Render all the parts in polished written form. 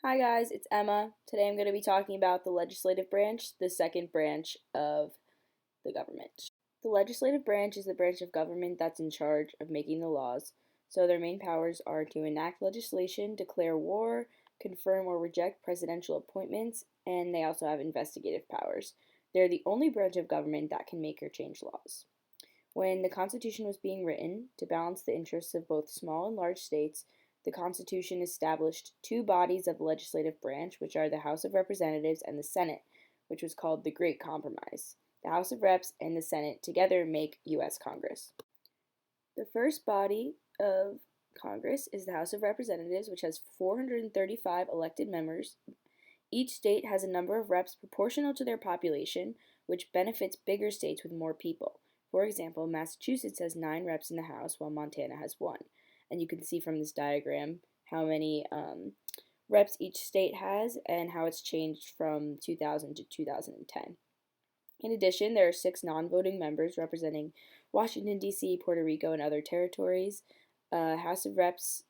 Hi guys, it's Emma. Today I'm going to be talking about the legislative branch, the second branch of the government. The legislative branch is the branch of government that's in charge of making the laws. So their main powers are to enact legislation, declare war, confirm or reject presidential appointments, and they also have investigative powers. They're the only branch of government that can make or change laws. When the Constitution was being written, to balance the interests of both small and large states, the Constitution established two bodies of the legislative branch, which are the House of Representatives and the Senate, which was called the Great Compromise. The House of Reps and the Senate together make U.S. Congress. The first body of Congress is the House of Representatives, which has 435 elected members. Each state has a number of reps proportional to their population, which benefits bigger states with more people. For example, Massachusetts has 9 reps in the House, while Montana has 1. And you can see from this diagram how many reps each state has and how it's changed from 2000 to 2010. In addition, there are 6 non-voting members representing Washington, D.C., Puerto Rico, and other territories. House of Reps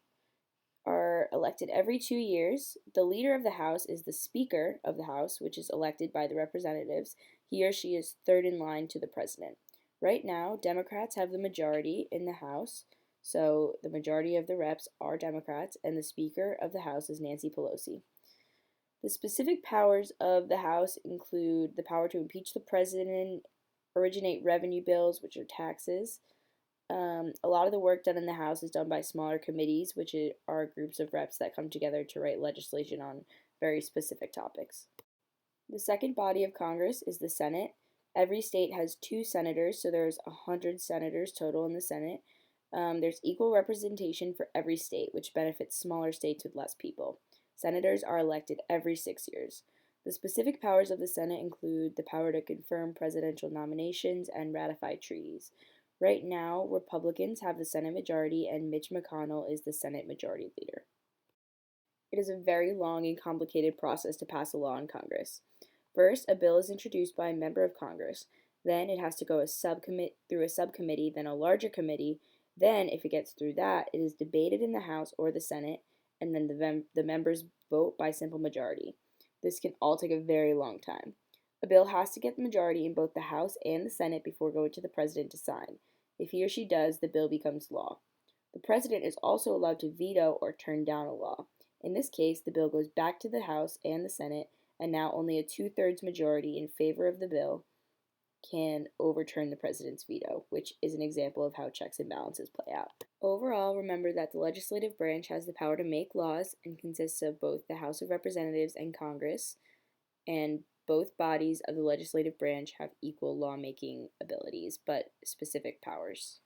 are elected every 2 years. The leader of the House is the Speaker of the House, which is elected by the representatives. He or she is third in line to the president. Right now, Democrats have the majority in the House, so the majority of the reps are Democrats, and the Speaker of the House is Nancy Pelosi. The specific powers of the House include the power to impeach the president, originate revenue bills, which are taxes. A lot of the work done in the House is done by smaller committees, which are groups of reps that come together to write legislation on very specific topics. The second body of Congress is the Senate. Every state has 2 senators, so there's 100 senators total in the Senate. There's equal representation for every state, which benefits smaller states with less people. Senators are elected every 6 years. The specific powers of the Senate include the power to confirm presidential nominations and ratify treaties. Right now, Republicans have the Senate majority, and Mitch McConnell is the Senate majority leader. It is a very long and complicated process to pass a law in Congress. First, a bill is introduced by a member of Congress. Then it has to go through a subcommittee, then a larger committee. Then, if it gets through that, it is debated in the House or the Senate, and then the members vote by simple majority. This can all take a very long time. A bill has to get the majority in both the House and the Senate before going to the president to sign. If he or she does, the bill becomes law. The president is also allowed to veto or turn down a law. In this case, the bill goes back to the House and the Senate, and now only a 2/3 majority in favor of the bill can overturn the president's veto, which is an example of how checks and balances play out. Overall, remember that the legislative branch has the power to make laws and consists of both the House of Representatives and Congress, and both bodies of the legislative branch have equal lawmaking abilities, but specific powers.